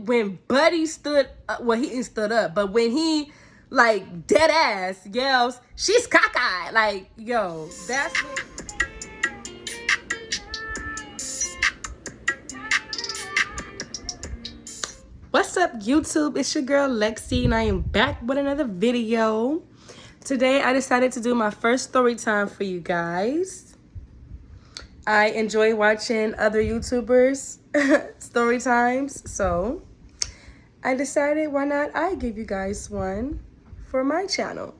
when Buddy stood up, well, he didn't stood up, but when he like dead ass yells, "She's cockeyed," like, yo, that's when. What's up, YouTube? It's your girl Lexi, and I am back with another video. Today I decided to do my first story time for you guys. I enjoy watching other YouTubers story times, so I decided why not I give you guys one for my channel.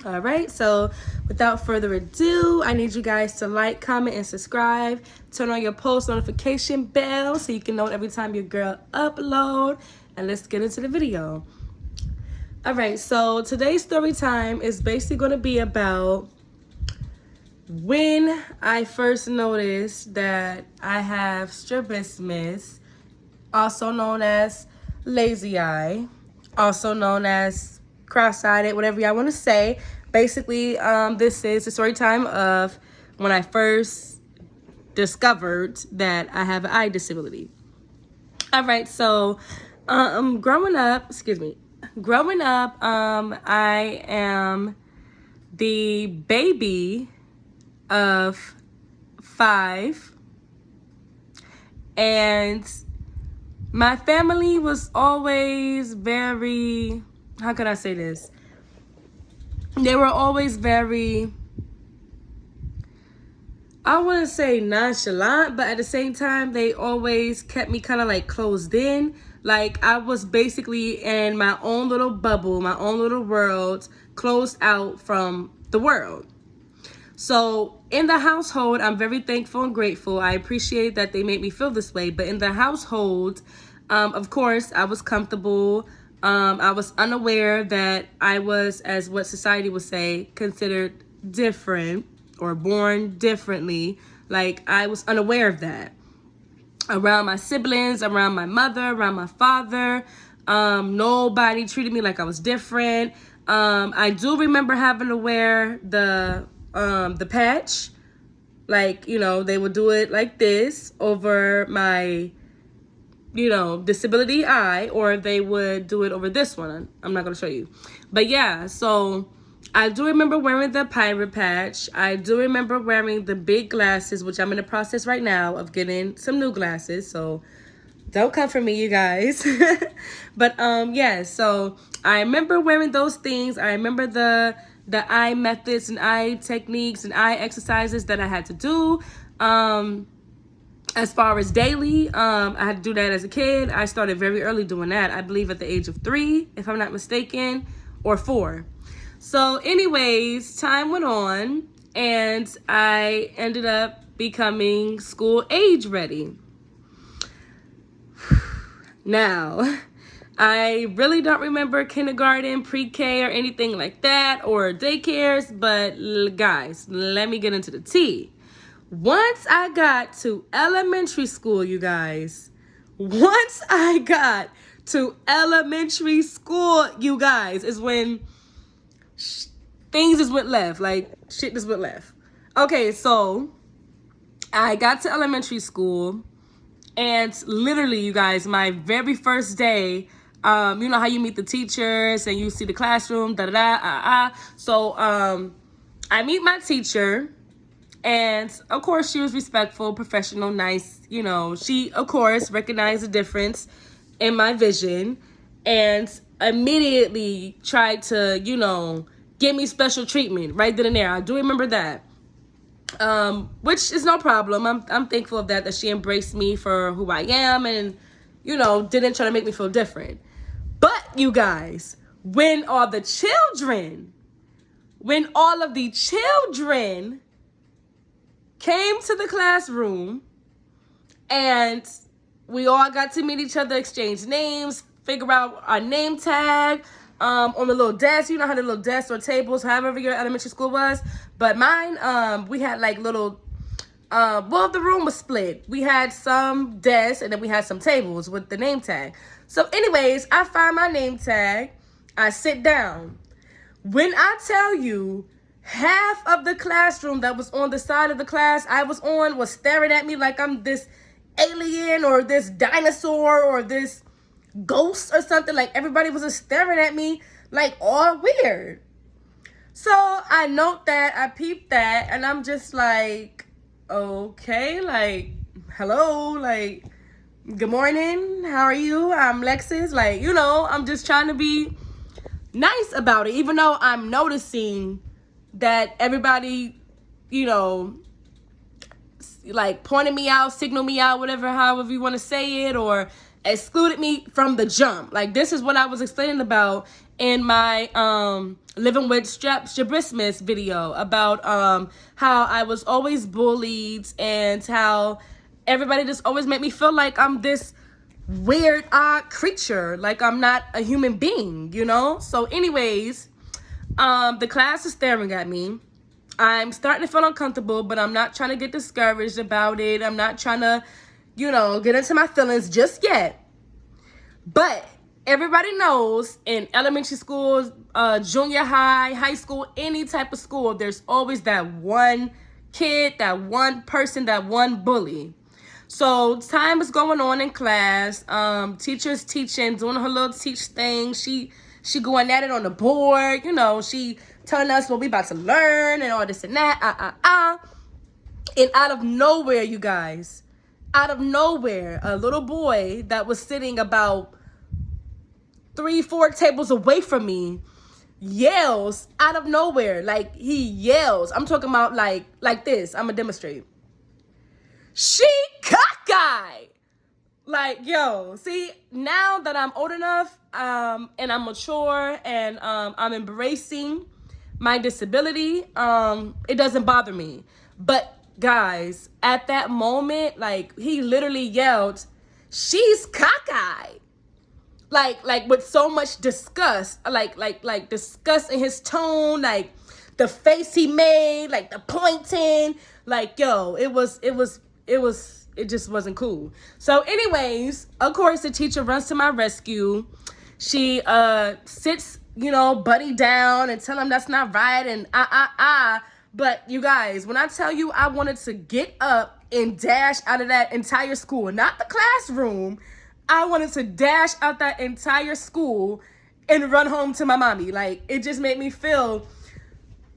All right, so without further ado, I need you guys to like, comment, and subscribe. Turn on your post notification bell so you can know every time your girl upload. And let's get into the video. All right, so today's story time is basically going to be about when I first noticed that I have strabismus, also known as lazy eye, also known as cross-eyed, whatever y'all want to say. Basically, this is the story time of when I first discovered that I have an eye disability. All right, so growing up, I am the baby of 5, and my family was always very, how can I say this? They were always very, I wouldn't say nonchalant, but at the same time, they always kept me kind of like closed in. Like I was basically in my own little bubble, my own little world, closed out from the world. So in the household, I'm very thankful and grateful. I appreciate that they made me feel this way. But in the household, of course, I was comfortable. I was unaware that I was, as what society would say, considered different or born differently. Like I was unaware of that. Around my siblings, around my mother, around my father, nobody treated me like I was different. I do remember having to wear the patch, like, you know, they would do it like this over my, you know, disability eye, or they would do it over this one. I'm not going to show you. But yeah, so I do remember wearing the pirate patch. I do remember wearing the big glasses, which I'm in the process right now of getting some new glasses. So don't come for me, you guys. But yeah, so I remember wearing those things. I remember the eye methods and eye techniques and eye exercises that I had to do. As far as daily, I had to do that as a kid. I started very early doing that. I believe at the age of 3, if I'm not mistaken, or 4. So anyways, time went on and I ended up becoming school age ready. Now, I really don't remember kindergarten, pre-K, or anything like that, or daycares, but guys, let me get into the tea. Once I got to elementary school, you guys, is when things just went left, like shit just went left. Okay, so I got to elementary school, and literally, you guys, my very first day, you know how you meet the teachers and you see the classroom, So I meet my teacher, and of course she was respectful, professional, nice. You know, she of course recognized the difference in my vision and immediately tried to, you know, give me special treatment right then and there. I do remember that. Which is no problem. I'm thankful of that she embraced me for who I am and, you know, didn't try to make me feel different. But you guys, when all of the children came to the classroom and we all got to meet each other, exchange names, figure out our name tag, on the little desk. You know how the little desks or tables, however your elementary school was. But mine, we had like little, well, the room was split. We had some desks and then we had some tables with the name tag. So anyways, I find my name tag. I sit down. When I tell you, half of the classroom that was on the side of the class I was on was staring at me like I'm this alien or this dinosaur or this ghost or something. Like, everybody was just staring at me like all weird. So I note that, I peeped that, and I'm just like, okay, like, hello, like, good morning, how are you? I'm Lexus. Like, I'm just trying to be nice about it, even though I'm noticing that everybody, like, pointed me out, signaled me out, whatever, however you want to say it, or excluded me from the jump. Like, this is what I was explaining about in my living with strabismus video, about how I was always bullied and how everybody just always made me feel like I'm this weird, odd creature, like I'm not a human being, So anyways, the class is staring at me. I'm starting to feel uncomfortable, but I'm not trying to get discouraged about it. I'm not trying to, get into my feelings just yet. But everybody knows in elementary schools, junior high, high school, any type of school, there's always that one kid, that one person, that one bully. So time is going on in class. Teacher's teaching, doing her little teach thing. She going at it on the board. She telling us what we about to learn and all this and that. And out of nowhere, you guys, out of nowhere, a little boy that was sitting about 3-4 tables away from me yells out of nowhere. Like, he yells. I'm talking about like this. I'm gonna demonstrate. She cockeyed. Like, yo, see, now that I'm old enough, and I'm mature, and I'm embracing my disability, it doesn't bother me. But guys, at that moment, like, he literally yelled, "She's cockeyed." Like with so much disgust, like disgust in his tone, like the face he made, like the pointing, like, yo, it just wasn't cool. So anyways, of course, the teacher runs to my rescue. She sits, Buddy down and tell him that's not right and But you guys, when I tell you I wanted to get up and dash out of that entire school, not the classroom, I wanted to dash out that entire school and run home to my mommy. Like, it just made me feel,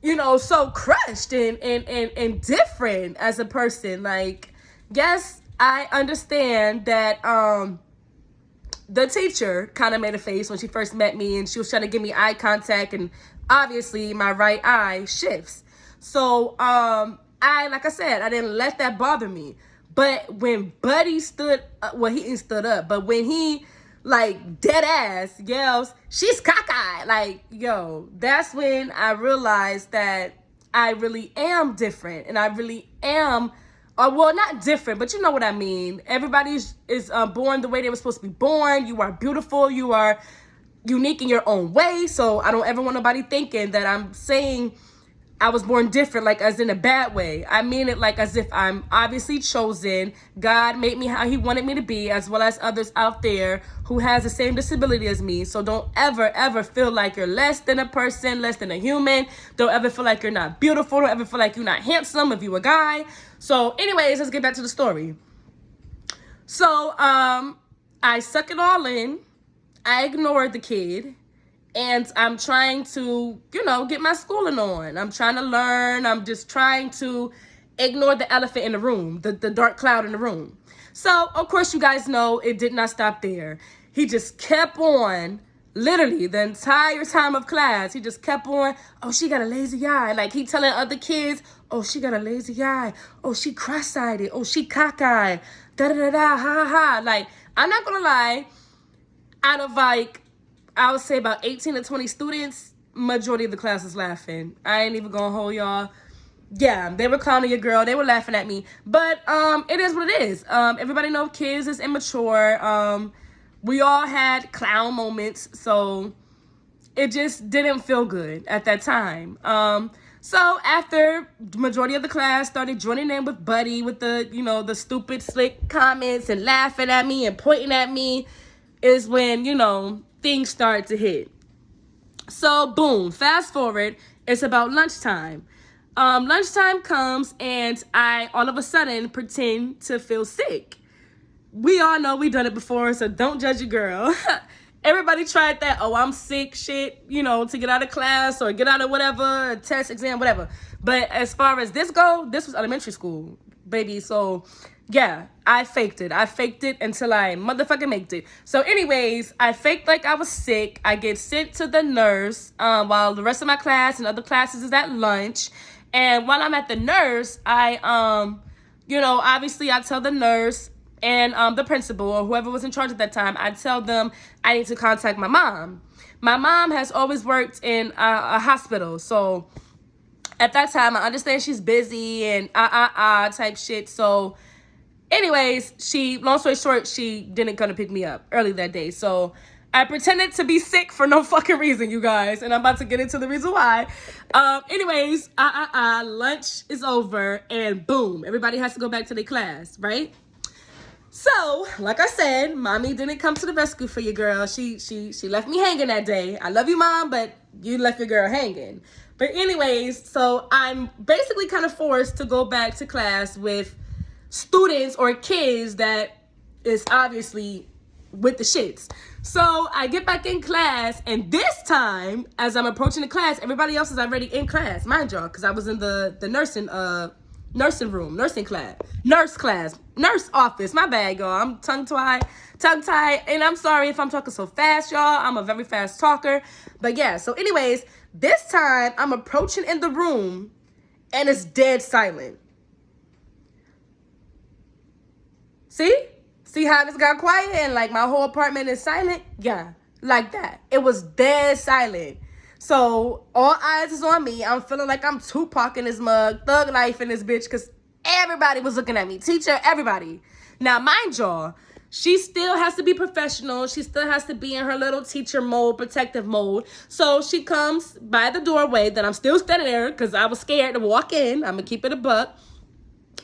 so crushed and different as a person. Like, yes, I understand that the teacher kind of made a face when she first met me, and she was trying to give me eye contact, and obviously my right eye shifts. So like I said, I didn't let that bother me. But when Buddy stood up, well, he didn't stood up, but when he, like, dead ass yells, "She's cockeyed," like, yo, that's when I realized that I really am different, and I really am, well, not different, but you know what I mean. Everybody is born the way they were supposed to be born. You are beautiful. You are unique in your own way. So I don't ever want nobody thinking that I'm saying I was born different, like as in a bad way. I mean it like as if I'm obviously chosen. God made me how he wanted me to be, as well as others out there who has the same disability as me. So don't ever feel like you're less than a person, less than a human. Don't ever feel like you're not beautiful. Don't ever feel like you're not handsome if you're a guy. So anyways, let's get back to the story. So I suck it all in. I ignored the kid. And I'm trying to, get my schooling on. I'm trying to learn. I'm just trying to ignore the elephant in the room, the dark cloud in the room. So, of course, you guys know it did not stop there. He just kept on, literally, the entire time of class. He just kept on, "Oh, she got a lazy eye." Like, he telling other kids, "Oh, she got a lazy eye. Oh, she cross-eyed. Oh, she cockeyed. Da-da-da-da, ha-ha-ha." Like, I'm not going to lie, out of, like, I would say about 18 to 20 students, majority of the class was laughing. I ain't even gonna hold y'all. Yeah, they were clowning your girl. They were laughing at me. But it is what it is. Everybody knows kids is immature. We all had clown moments, so it just didn't feel good at that time. So after the majority of the class started joining in with Buddy with the, the stupid slick comments and laughing at me and pointing at me, is when, things start to hit. So boom, fast forward, it's about lunchtime. Lunchtime comes and I all of a sudden pretend to feel sick. we all know we done it before, so don't judge your girl. Everybody tried that, oh, I'm sick shit, you know, to get out of class or get out of whatever, test, exam, whatever. But as far as this go, this was elementary school, baby. So, yeah, I faked it. I faked it until I motherfucking made it. So, anyways, I faked like I was sick. I get sent to the nurse while the rest of my class and other classes is at lunch. And while I'm at the nurse, you know, obviously I tell the nurse and the principal or whoever was in charge at that time, I tell them I need to contact my mom. My mom has always worked in a hospital, so at that time I understand she's busy and type shit. So anyways, long story short, she didn't come to pick me up early that day. So I pretended to be sick for no fucking reason, you guys. And I'm about to get into the reason why. Anyways, lunch is over and boom, everybody has to go back to their class, right? So, like I said, mommy didn't come to the rescue for your girl. She left me hanging that day. I love you, mom, but you left your girl hanging. But anyways, so I'm basically kind of forced to go back to class with students or kids that is obviously with the shits. So I get back in class, and this time, as I'm approaching the class, everybody else is already in class, mind y'all, because I was in the nurse office. My bad, y'all. I'm tongue-tied, and I'm sorry if I'm talking so fast, y'all. I'm a very fast talker. But yeah, so anyways, this time I'm approaching in the room, and it's dead silent. See how this got quiet and like my whole apartment is silent? Yeah, like that. It was dead silent. So all eyes is on me. I'm feeling like I'm Tupac in this mug, thug life in this bitch, because everybody was looking at me. Teacher, everybody. Now, mind y'all, she still has to be professional. She still has to be in her little teacher mode, protective mode. So she comes by the doorway that I'm still standing there because I was scared to walk in. I'm going to keep it a buck.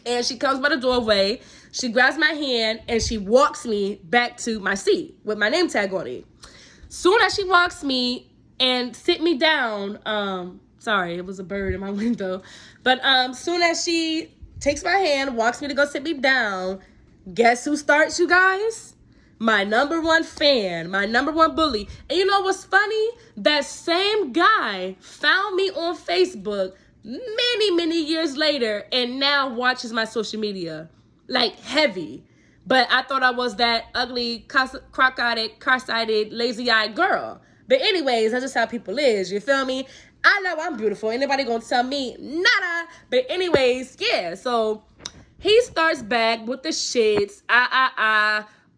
And she comes by the doorway, she grabs my hand, and she walks me back to my seat with my name tag on it. Soon as she walks me and sit me down, sorry, it was a bird in my window. But soon as she takes my hand, walks me to go sit me down, guess who starts, you guys? My number one fan, my number one bully. And you know what's funny? That same guy found me on Facebook many years later and now watches my social media like heavy. But I thought I was that ugly, cross-eyed, lazy-eyed girl. But anyways, that's just how people is, you feel me? I know I'm beautiful. Ain't nobody gonna tell me nada. But anyways, yeah, so he starts back with the shits.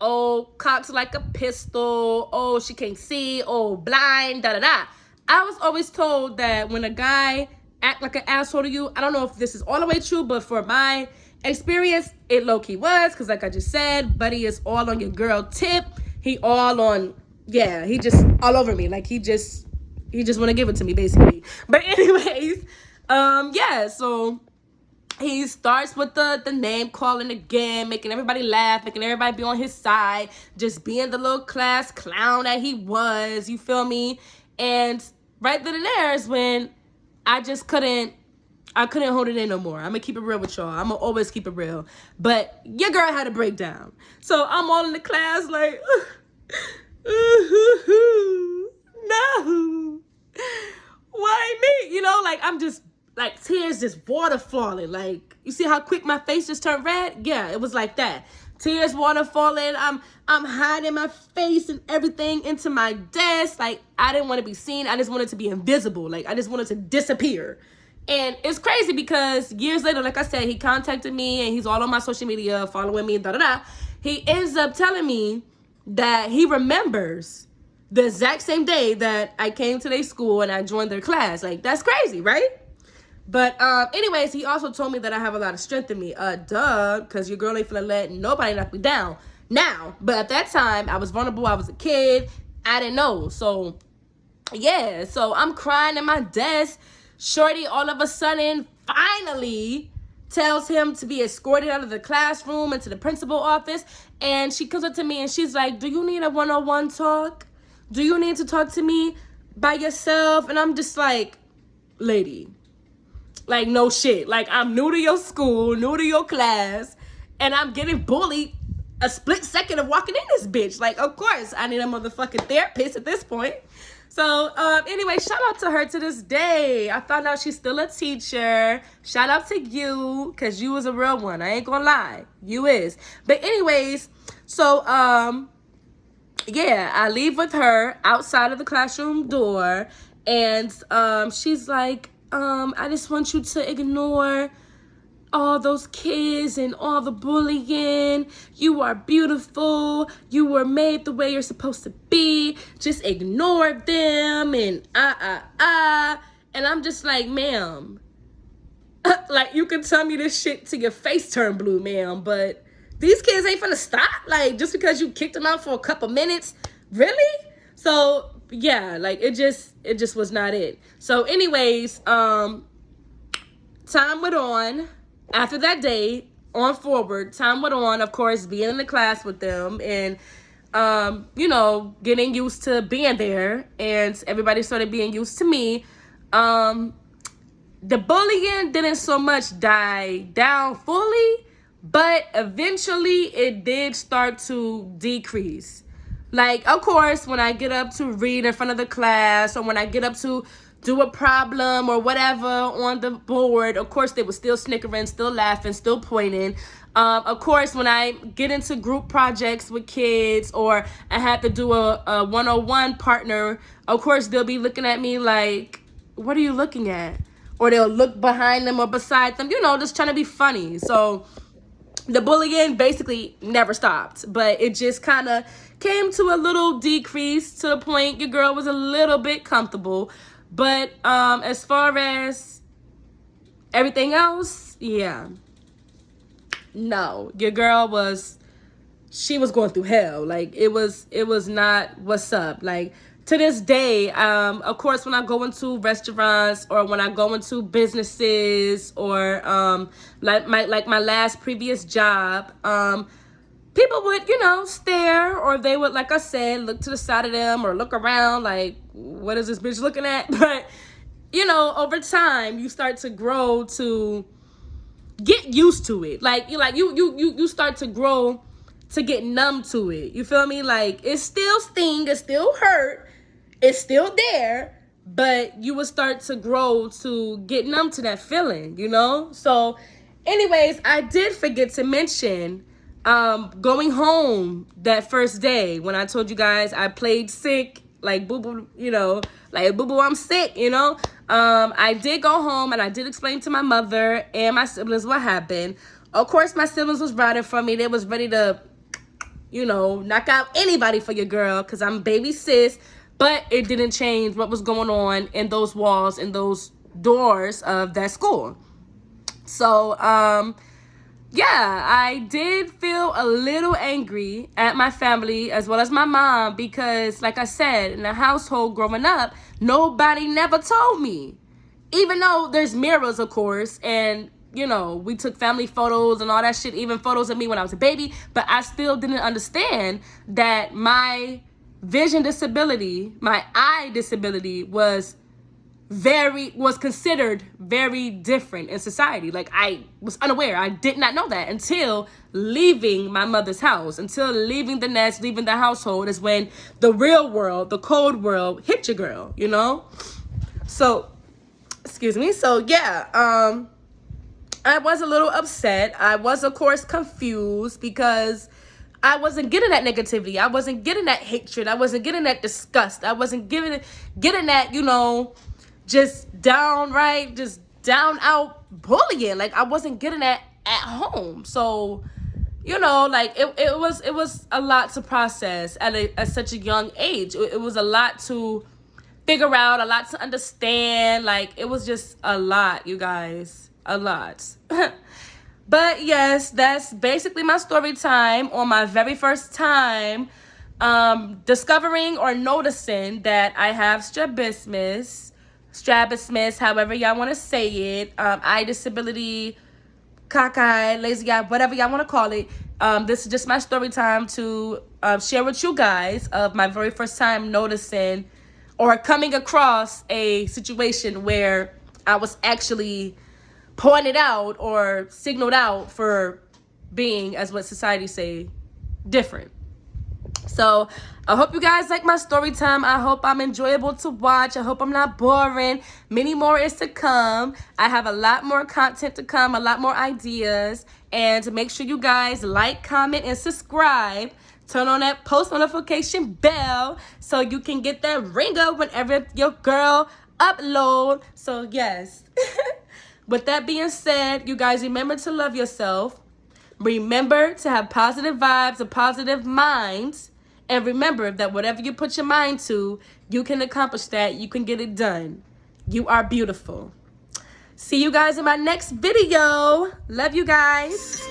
Oh, cocks like a pistol. Oh, she can't see. Oh, blind, da-da-da. I was always told that when a guy act like an asshole to you, I don't know if this is all the way true, but for my experience, it low-key was, because like I just said, buddy is all on your girl tip. He all on, yeah, he just all over me. Like he just want to give it to me, basically. But anyways, yeah, so he starts with the name calling again, making everybody laugh, making everybody be on his side, just being the little class clown that he was, you feel me? And right then and there is when I couldn't hold it in no more. I'm gonna keep it real with y'all. I'm gonna always keep it real. But your girl had a breakdown. So I'm all in the class like, no, why me? You know, like I'm just, like tears just water falling. Like, you see how quick my face just turned red? Yeah, it was like that. Tears water falling. I'm hiding my face and everything into my desk. Like, I didn't want to be seen. I just wanted to be invisible. Like, I just wanted to disappear. And it's crazy because years later, like I said, he contacted me and he's all on my social media, following me, da-da-da. He ends up telling me that he remembers the exact same day that I came to their school and I joined their class. Like, that's crazy, right? But anyways, he also told me that I have a lot of strength in me. Duh, because your girl ain't finna let nobody knock me down now. But at that time, I was vulnerable. I was a kid. I didn't know. So, yeah. So, I'm crying in my desk. Shorty, all of a sudden, finally tells him to be escorted out of the classroom into the principal office. And she comes up to me and she's like, do you need a one-on-one talk? Do you need to talk to me by yourself? And I'm just like, lady, like, no shit. Like, I'm new to your school, new to your class, and I'm getting bullied a split second of walking in this bitch. Like, of course, I need a motherfucking therapist at this point. So, anyway, shout out to her to this day. I found out she's still a teacher. Shout out to you, because you was a real one. I ain't gonna lie. You is. But anyways, so, yeah, I leave with her outside of the classroom door. And she's like, I just want you to ignore all those kids and all the bullying. You are beautiful. You were made the way you're supposed to be. Just ignore them and And I'm just like, ma'am, like, you can tell me this shit till your face turn blue, ma'am, but these kids ain't finna stop. Like, just because you kicked them out for a couple minutes, really? So yeah, like, it just was not it. So anyways, time went on. After that day, on forward, time went on, of course, being in the class with them and, you know, getting used to being there, and everybody started being used to me. The bullying didn't so much die down fully, but eventually it did start to decrease. Like, of course, when I get up to read in front of the class, or when I get up to do a problem or whatever on the board, of course, they were still snickering, still laughing, still pointing. Of course, when I get into group projects with kids, or I have to do a one-on-one partner, of course, they'll be looking at me like, what are you looking at? Or they'll look behind them or beside them, you know, just trying to be funny. So the bullying basically never stopped, but it just kind of came to a little decrease, to the point your girl was a little bit comfortable. But as far as everything else, yeah, no, your girl was, she was going through hell. Like, it was not what's up. Like, to this day, of course, when I go into restaurants, or when I go into businesses, or like my last previous job, people would, you know, stare, or they would, like I said, look to the side of them, or look around like, what is this bitch looking at? But, you know, over time, you start to grow to get used to it. Like, you start to grow to get numb to it. You feel me? Like, it still sting, it still hurt, it's still there, but you will start to grow to get numb to that feeling, you know? So anyways, I did forget to mention going home that first day, when I told you guys I played sick, like, boo-boo, you know, like, boo-boo, I'm sick, you know? I did go home, and I did explain to my mother and my siblings what happened. Of course, my siblings was riding for me. They was ready to, you know, knock out anybody for your girl, because I'm baby sis. But it didn't change what was going on in those walls, in those doors of that school. So, yeah, I did feel a little angry at my family, as well as my mom, because, like I said, in the household growing up, nobody never told me. Even though there's mirrors, of course, and, you know, we took family photos and all that shit, even photos of me when I was a baby, but I still didn't understand that my vision disability, my eye disability, was considered very different in society. Like, I was unaware. I did not know that until leaving my mother's house, until leaving the nest, leaving the household, is when the real world, the cold world, hit your girl, you know? So, excuse me. So yeah, I was a little upset. I was, of course, confused, because I wasn't getting that negativity. I wasn't getting that hatred. I wasn't getting that disgust. I wasn't getting that, you know, just downright, just down out bullying. Like, I wasn't getting that at home. So, you know, like, it was a lot to process at such a young age. It was a lot to figure out, a lot to understand. Like, it was just a lot, you guys, a lot. But yes, that's basically my story time on my very first time discovering or noticing that I have strabismus, however y'all want to say it, eye disability, cockeyed, lazy eye, whatever y'all want to call it. This is just my story time to share with you guys of my very first time noticing or coming across a situation where I was actually pointed out or signaled out for being, as what society say, different. So I hope you guys like my story time. I hope I'm enjoyable to watch. I hope I'm not boring. Many more is to come. I have a lot more content to come, a lot more ideas. And make sure you guys like, comment, and subscribe. Turn on that post notification bell so you can get that ringer whenever your girl upload. So yes. With that being said, you guys remember to love yourself. Remember to have positive vibes, a positive mind. And remember that whatever you put your mind to, you can accomplish that. You can get it done. You are beautiful. See you guys in my next video. Love you guys.